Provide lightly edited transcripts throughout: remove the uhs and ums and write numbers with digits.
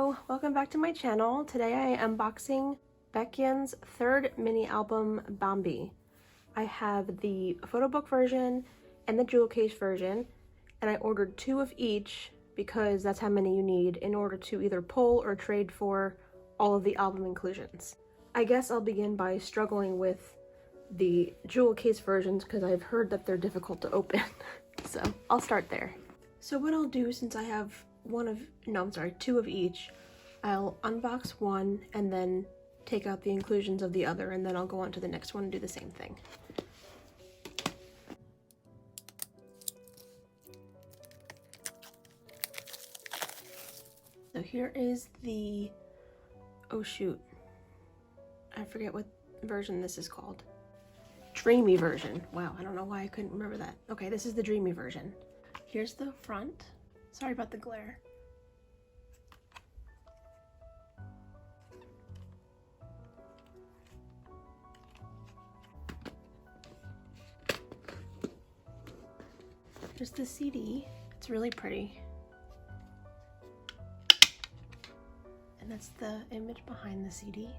Hello, welcome back to my channel. Today I am unboxing Baekhyun's third mini album, Bambi. I have the photo book version and the jewel case version, and I ordered 2 of each because that's how many you need in order to either pull or trade for all of the album inclusions. I guess I'll begin by struggling with the jewel case versions because I've heard that they're difficult to open. So I'll start there. So what I'll do, since I have 2 of each, I'll unbox one and then take out the inclusions of the other, and then I'll go on to the next one and do the same thing. So here is the, oh shoot, I forget what version this is called. Dreamy version. Wow, I don't know why I couldn't remember that. Okay, this is the dreamy version. Here's the front. Sorry about the glare. Here's the CD. It's really pretty. And that's the image behind the CD.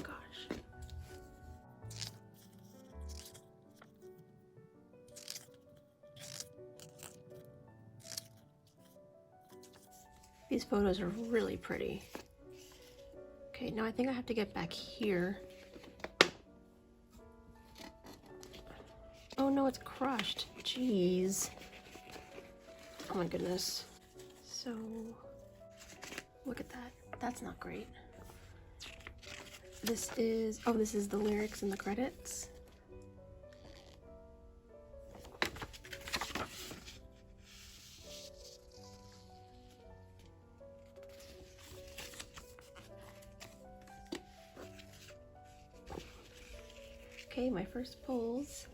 Gosh. These photos are really pretty. Okay, now I think I have to get back here. Oh no, it's crushed. Jeez. Oh my goodness. So, look at that. That's not great. This is, oh, this is the lyrics and the credits. Okay, my first pulls.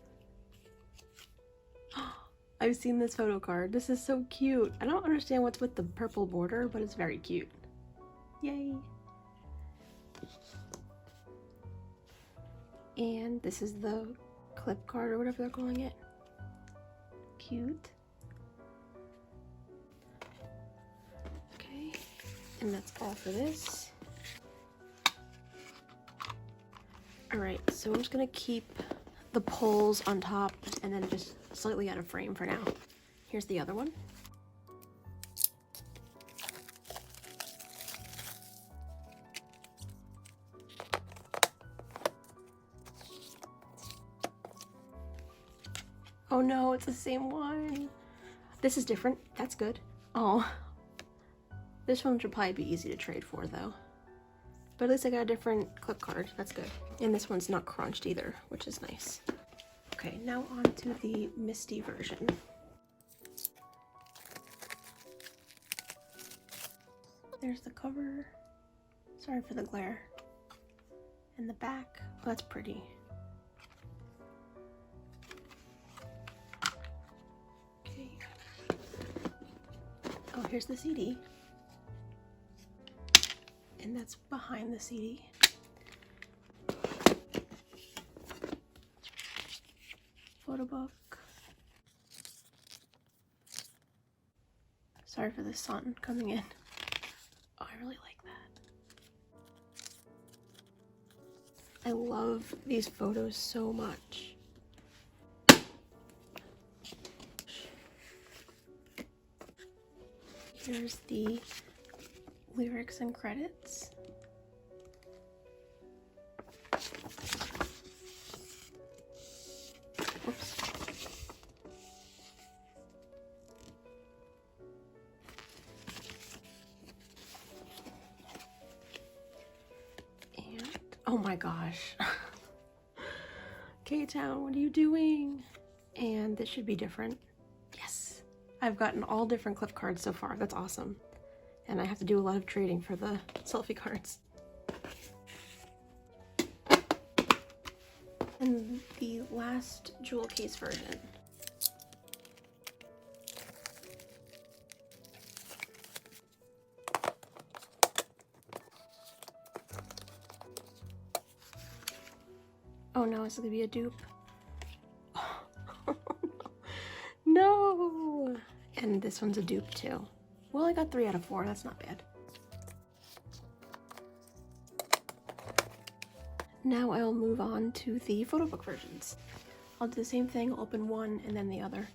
I've seen this photo card. This is so cute. I don't understand what's with the purple border, but it's very cute. Yay! And this is the clip card or whatever they're calling it. Cute. Okay, and that's all for this. Alright, so I'm just gonna keep the pulls on top and then just slightly out of frame for now. Here's the other one. Oh no, it's the same one. This is different. That's good. Oh. This one should probably be easy to trade for though. But at least I got a different clip card. That's good. And this one's not crunched either, which is nice. Okay, now on to the Misty version. There's the cover. Sorry for the glare. And the back. Oh, that's pretty. Okay. Oh, here's the CD. And that's behind the CD. Photo book. Sorry for the sun coming in. Oh, I really like that. I love these photos so much. Here's the lyrics and credits. Oops. And, oh my gosh. K-Town, what are you doing? And this should be different. Yes. I've gotten all different clip cards so far. That's awesome. And I have to do a lot of trading for the selfie cards. And the last jewel case version. Oh no, it's gonna be a dupe. Oh, no! And this one's a dupe too. Well, I got 3 out of 4. That's not bad. Now I'll move on to the photo book versions. I'll do the same thing, open one and then the other.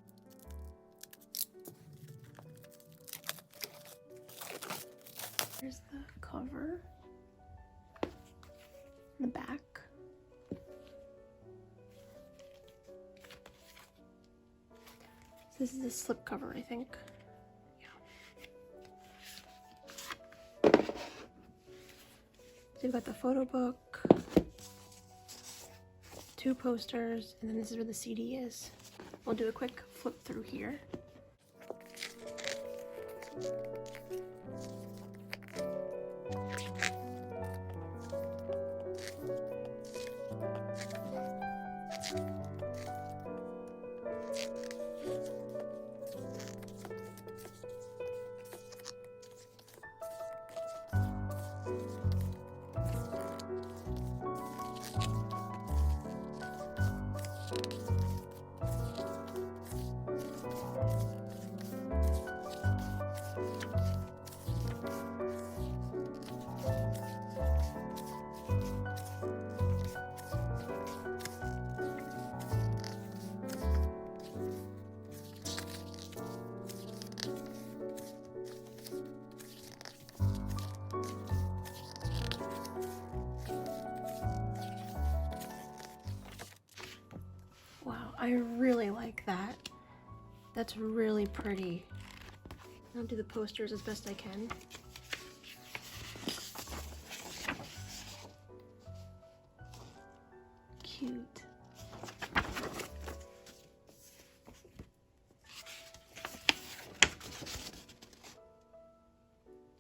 Here's the cover, the back. This is a slip cover, I think. Yeah. So you've got the photo book, 2 posters, and then this is where the CD is. We'll do a quick flip through here. Wow, I really like that. That's really pretty. I'll do the posters as best I can. Cute.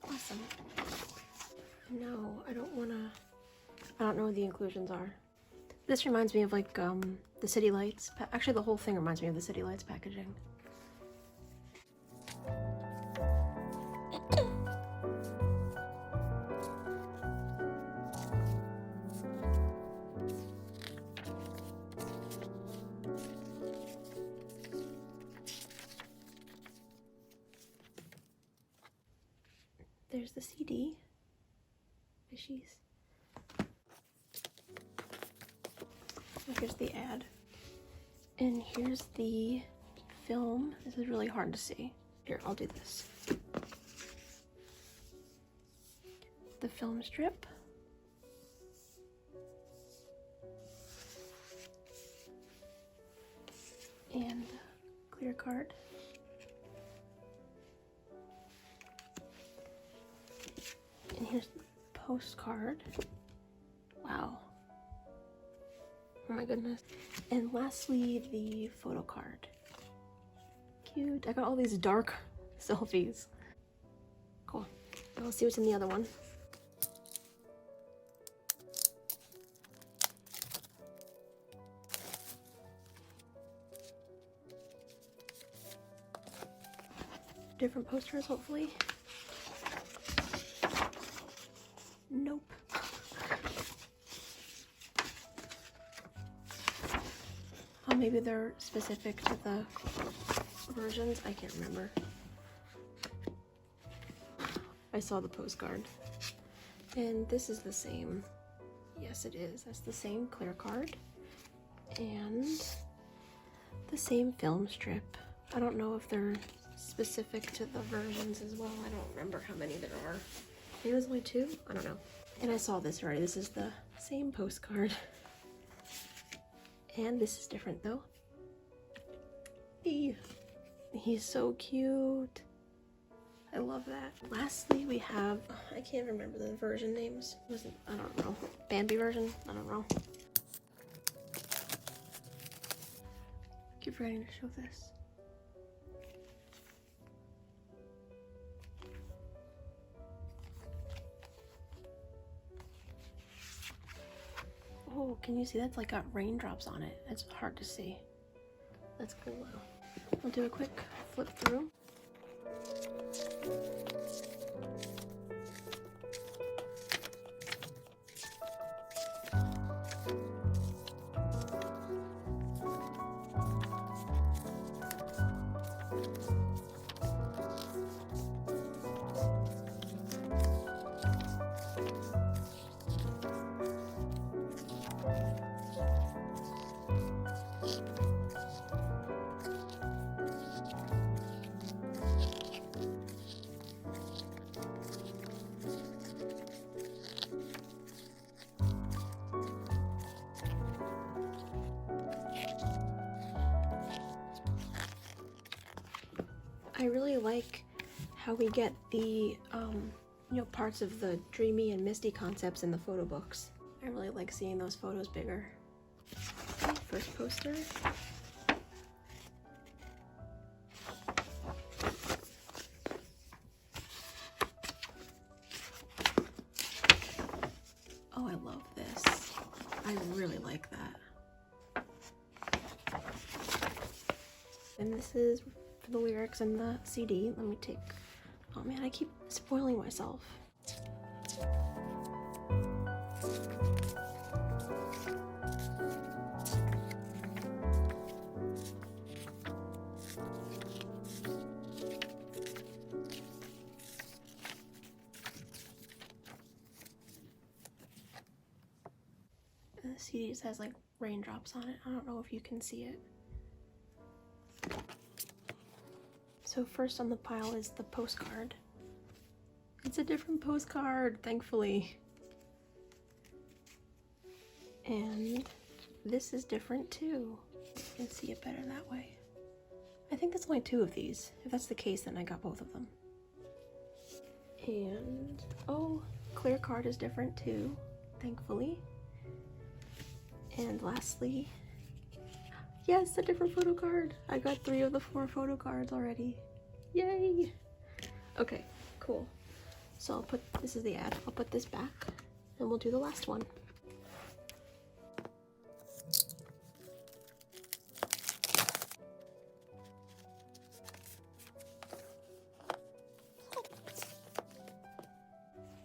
Awesome. No, I don't know what the inclusions are. This reminds me of like the City Lights. Actually, the whole thing reminds me of the City Lights packaging. There's the CD. Fishies. Here's the ad. And here's the film. This is really hard to see. Here, I'll do this. The film strip. And clear card. And here's the postcard. Wow. Oh my goodness. And lastly, the photo card. Cute. I got all these dark selfies. Cool. I'll see what's in the other one. Different posters, hopefully. Nope. Oh, maybe they're specific to the versions. I can't remember. I saw the postcard. And this is the same. Yes, it is. That's the same clear card. And the same film strip. I don't know if they're specific to the versions as well. I don't remember how many there are. Maybe there's only 2? I don't know. And I saw this already. This is the same postcard. And this is different though. He's so cute. I love that. Lastly, we have, I can't remember the version names. I don't know. Bambi version? I don't know. Keep forgetting to show this. Oh, can you see that's like got raindrops on it? It's hard to see. That's cool though. I'll do a quick flip through. I really like how we get the, parts of the dreamy and misty concepts in the photo books. I really like seeing those photos bigger. Okay, first poster. Oh, I love this. I really like that. And this is for the lyrics and the CD. Let me take... Oh man, I keep spoiling myself. And the CD just has like raindrops on it. I don't know if you can see it. So first on the pile is the postcard. It's a different postcard, thankfully. And this is different too. You can see it better that way. I think there's only 2 of these. If that's the case, then I got both of them. And, oh, clear card is different too, thankfully. And lastly, yes, a different photo card. I got 3 of the 4 photo cards already. Yay! Okay, cool. So I'll put, this is the ad. I'll put this back and we'll do the last one.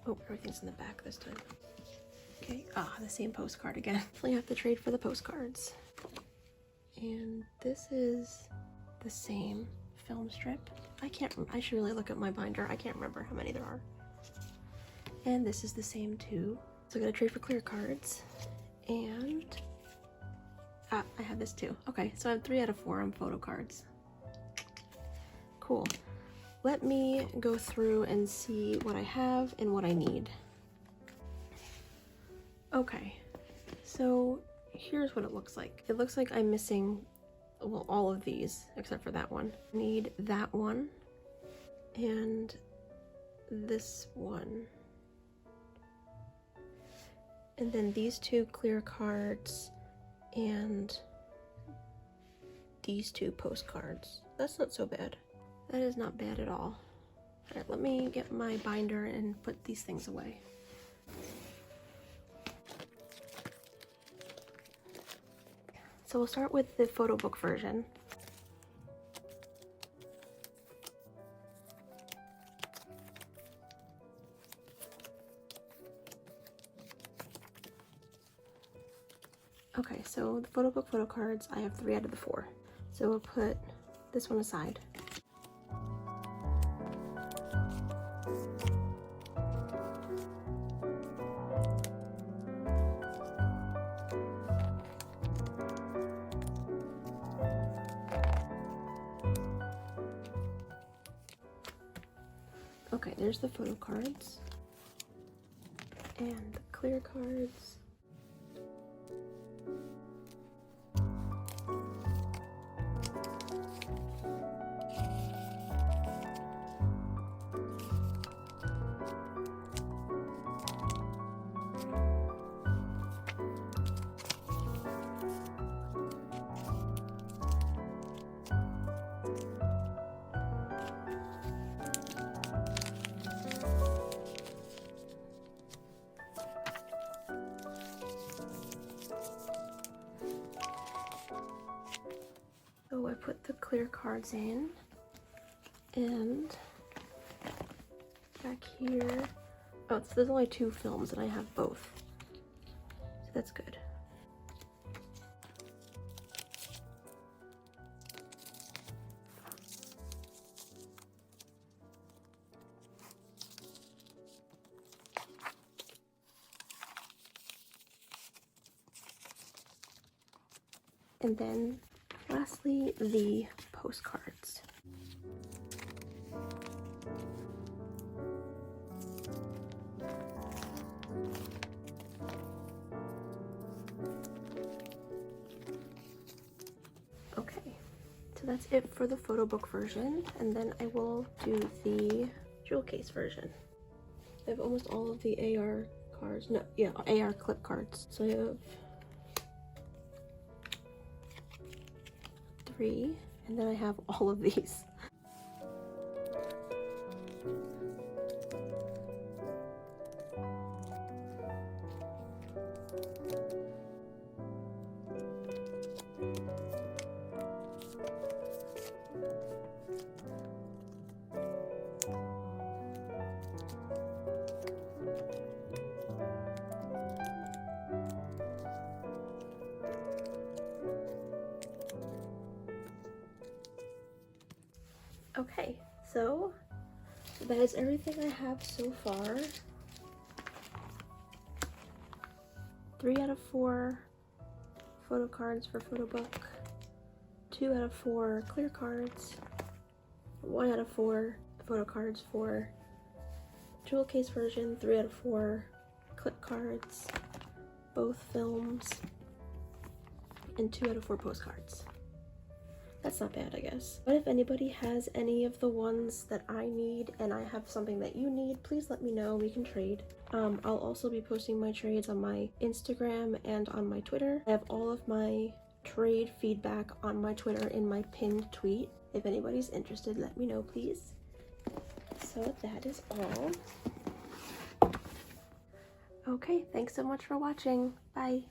Oh, everything's in the back this time. Okay, the same postcard again. Definitely have to trade for the postcards. And this is the same film strip. I should really look at my binder. I can't remember how many there are. And this is the same too. So I'm gonna trade for clear cards. And I have this too. Okay, so I have 3 out of 4 on photo cards. Cool. Let me go through and see what I have and what I need. Okay, so here's what it looks like. It looks like I'm missing, well, all of these except for that one. I need that one and this one. And then these 2 clear cards and these 2 postcards. That's not so bad. That is not bad at all. All right, let me get my binder and put these things away. So we'll start with the photo book version. Okay, so the photo book photo cards, I have 3 out of the 4. So we'll put this one aside. Okay, there's the photo cards and the clear cards. So I put the clear cards in, and back here, oh, so there's only 2 films and I have both, so that's good. And then lastly, the postcards. Okay, So that's it for the photo book version, and then I will do the jewel case version. I have almost all of the AR cards. No, yeah, AR clip cards. So I have 3, and then I have all of these. Okay, so that is everything I have so far. 3 out of 4 photo cards for photo book, 2 out of 4 clear cards, 1 out of 4 photo cards for jewel case version, 3 out of 4 clip cards, both films, and 2 out of 4 postcards. That's not bad, I guess. But if anybody has any of the ones that I need and I have something that you need, please let me know. We can trade. I'll also be posting my trades on my Instagram and on my Twitter. I have all of my trade feedback on my Twitter in my pinned tweet. If anybody's interested, let me know, please. So that is all. Okay, thanks so much for watching. Bye.